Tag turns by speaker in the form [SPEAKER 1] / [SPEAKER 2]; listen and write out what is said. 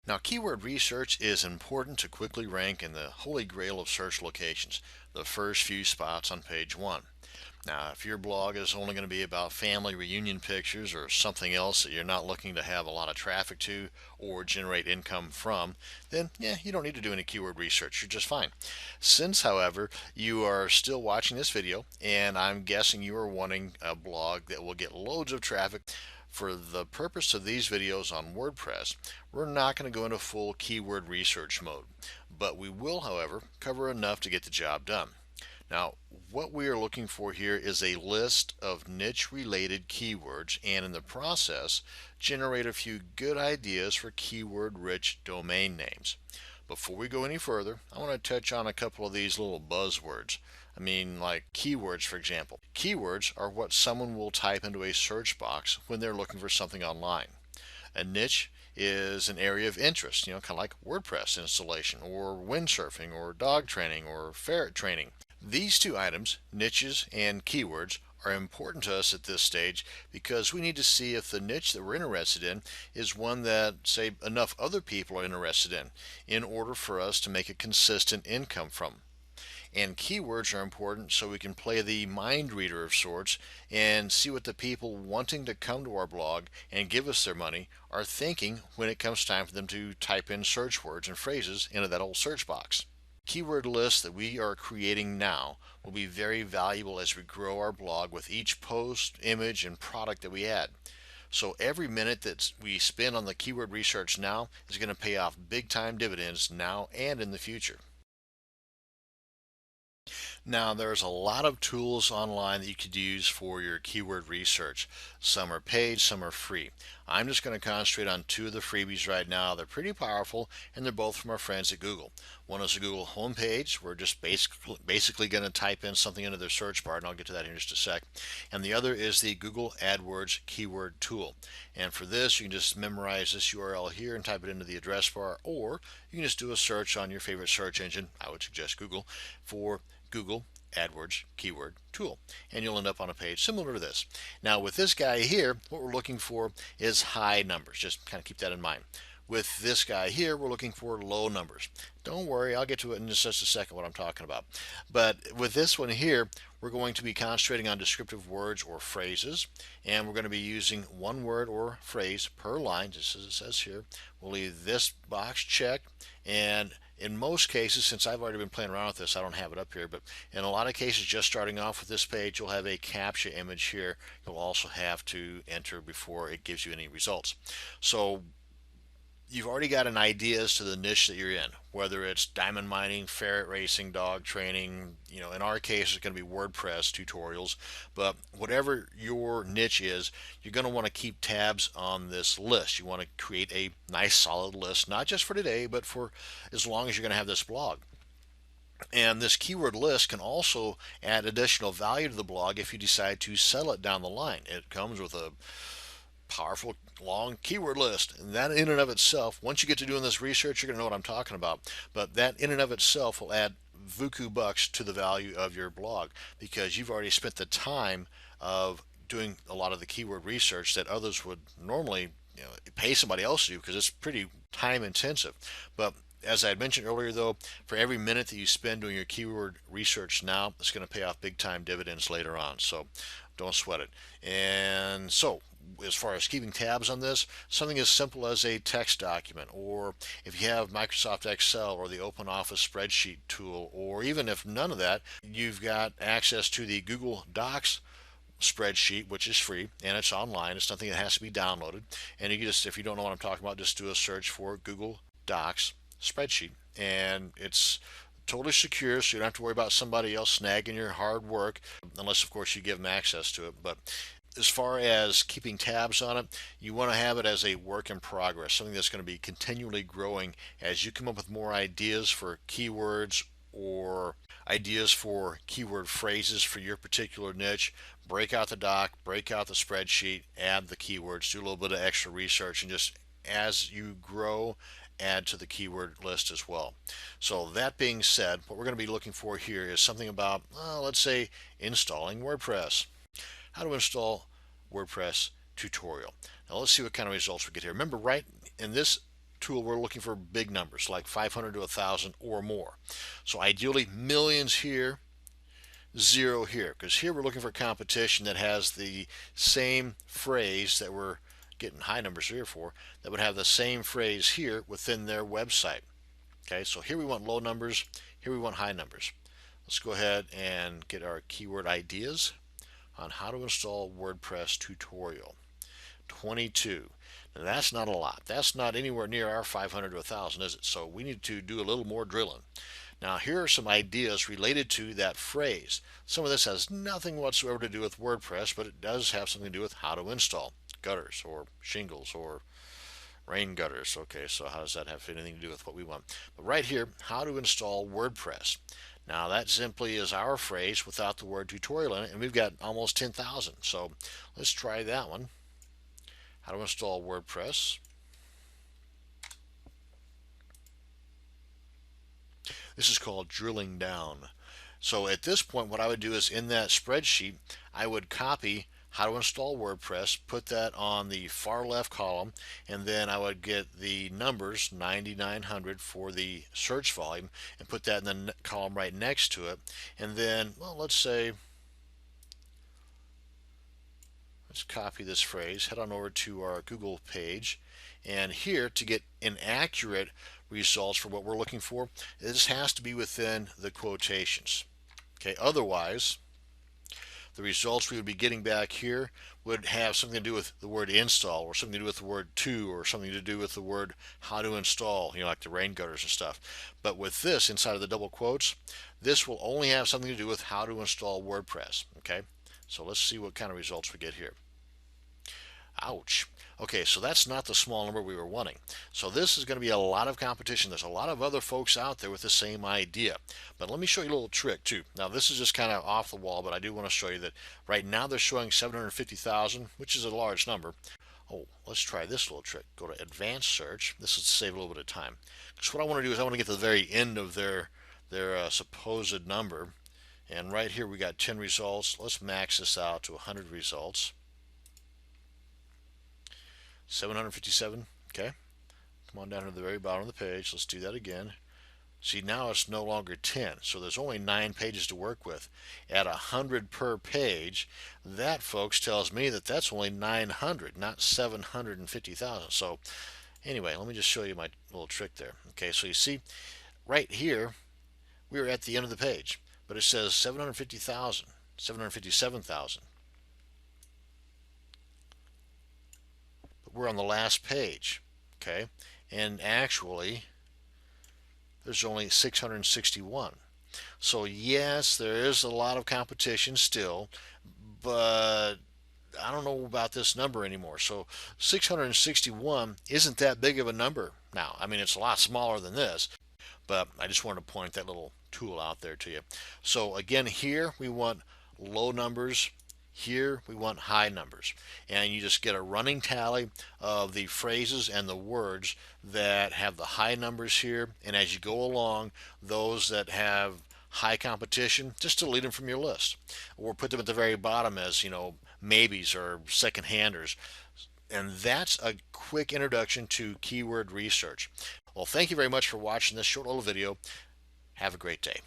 [SPEAKER 1] Now, keyword research is important to quickly rank in the holy grail of search locations, the first few spots on page one. Now, if your blog is only going to be about family reunion pictures or something else that you're not looking to have a lot of traffic to or generate income from, then yeah, you don't need to do any keyword research. You're just fine. Since, however, you are still watching this video, and I'm guessing you are wanting a blog that will get loads of traffic, for the purpose of these videos on WordPress, we're not going to go into full keyword research mode, but we will, however, cover enough to get the job done. Now, what we are looking for here is a list of niche related keywords, and in the process, generate a few good ideas for keyword rich domain names. Before we go any further, I want to touch on a couple of these little buzzwords. Like keywords, for example. Keywords are what someone will type into a search box when they're looking for something online. A niche is an area of interest, kind of like WordPress installation or windsurfing or dog training or ferret training. These two items, niches and keywords, are important to us at this stage because we need to see if the niche that we're interested in is one that, say, enough other people are interested in order for us to make a consistent income from. And keywords are important so we can play the mind reader of sorts and see what the people wanting to come to our blog and give us their money are thinking when it comes time for them to type in search words and phrases into that old search box. Keyword lists that we are creating now will be very valuable as we grow our blog with each post, image, and product that we add. So every minute that we spend on the keyword research now is going to pay off big time dividends now and in the future. Now, there's a lot of tools online that you could use for your keyword research. Some are paid, some are free. I'm just going to concentrate on two of the freebies right now. They're pretty powerful, and they're both from our friends at Google. One is the Google homepage. We're just basically going to type in something into their search bar, and I'll get to that in just a sec. And the other is the Google AdWords keyword tool. And for this, you can just memorize this URL here and type it into the address bar, or you can just do a search on your favorite search engine. I would suggest Google for Google AdWords keyword tool, and you'll end up on a page similar to this. Now, with this guy here, what we're looking for is high numbers. Just kind of keep that in mind. With this guy here, we're looking for low numbers. Don't worry, I'll get to it in just a second what I'm talking about. But with this one here, we're going to be concentrating on descriptive words or phrases, and we're going to be using one word or phrase per line, just as it says here. We'll leave this box checked, and in most cases, since I've already been playing around with this, I don't have it up here, but in a lot of cases, just starting off with this page, you'll have a CAPTCHA image here. You'll also have to enter before it gives you any results. So you've already got an idea as to the niche that you're in, whether it's diamond mining, ferret racing, dog training. In our case, it's going to be WordPress tutorials. But whatever your niche is, you're going to want to keep tabs on this list. You want to create a nice solid list, not just for today, but for as long as you're going to have this blog. And this keyword list can also add additional value to the blog if you decide to sell it down the line. It comes with a powerful long keyword list, and that in and of itself, once you get to doing this research, you're going to know what I'm talking about. But that in and of itself will add VUCU bucks to the value of your blog because you've already spent the time of doing a lot of the keyword research that others would normally pay somebody else to do because it's pretty time intensive. But as I had mentioned earlier, though, for every minute that you spend doing your keyword research now, it's going to pay off big time dividends later on. So don't sweat it. And so as far as keeping tabs on this, something as simple as a text document, or if you have Microsoft Excel or the Open Office spreadsheet tool, or even if none of that, you've got access to the Google Docs spreadsheet, which is free and it's online. It's nothing that has to be downloaded. And you can just, if you don't know what I'm talking about, just do a search for Google Docs spreadsheet, and it's totally secure, so you don't have to worry about somebody else snagging your hard work, unless of course you give them access to it. But as far as keeping tabs on it, you want to have it as a work in progress, something that's going to be continually growing as you come up with more ideas for keywords or ideas for keyword phrases for your particular niche. Break out the doc, break out the spreadsheet, add the keywords, do a little bit of extra research, and just as you grow, add to the keyword list as well. So that being said, what we're going to be looking for here is something about, let's say, installing WordPress. How to install WordPress tutorial. Now let's see what kind of results we get here. Remember, right in this tool, we're looking for big numbers like 500 to 1,000 or more. So ideally millions here, zero here, because here we're looking for competition that has the same phrase that we're getting high numbers here for, that would have the same phrase here within their website. Okay, so here we want low numbers, here we want high numbers. Let's go ahead and get our keyword ideas on how to install WordPress tutorial. 22. Now that's not a lot. That's not anywhere near our 500 to 1,000, is it? So we need to do a little more drilling. Now here are some ideas related to that phrase. Some of this has nothing whatsoever to do with WordPress, but it does have something to do with how to install gutters or shingles or rain gutters. Okay, so how does that have anything to do with what we want? But right here, how to install WordPress. Now that simply is our phrase without the word tutorial in it, and we've got almost 10,000. So let's try that one. How to install WordPress. This is called drilling down. So at this point, what I would do is in that spreadsheet, I would copy how to install WordPress, put that on the far left column, and then I would get the numbers 9,900 for the search volume and put that in the column right next to it. And then, well, let's say, let's copy this phrase, head on over to our Google page, and here to get inaccurate results for what we're looking for, this has to be within the quotations. Okay, otherwise, the results we would be getting back here would have something to do with the word install, or something to do with the word to, or something to do with the word how to install, like the rain gutters and stuff. But with this inside of the double quotes, this will only have something to do with how to install WordPress. Okay, so let's see what kind of results we get here. Ouch. Okay, so that's not the small number we were wanting. So this is going to be a lot of competition. There's a lot of other folks out there with the same idea. But let me show you a little trick too. Now this is just kind of off the wall, but I do want to show you that right now they're showing 750,000, which is a large number. Oh, let's try this little trick. Go to advanced search. This is to save a little bit of time. Because what I want to do is I want to get to the very end of their supposed number. And right here we got 10 results. Let's max this out to 100 results. 757. Okay, come on down to the very bottom of the page. Let's do that again. See, now it's no longer 10, so there's only 9 pages to work with. At 100 per page, that, folks, tells me that that's only 900, not 750,000. So anyway, let me just show you my little trick there. Okay, so you see right here we are at the end of the page, but it says 750,000, 757,000. We're on the last page, okay, and actually there's only 661. So yes, there is a lot of competition still, but I don't know about this number anymore. So 661 isn't that big of a number now. I mean, it's a lot smaller than this, but I just wanted to point that little tool out there to you. So again, here we want low numbers. Here we want high numbers, and you just get a running tally of the phrases and the words that have the high numbers here, and as you go along, those that have high competition, just delete them from your list or put them at the very bottom as maybes or second handers. And that's a quick introduction to keyword research. Well, thank you very much for watching this short little video. Have a great day.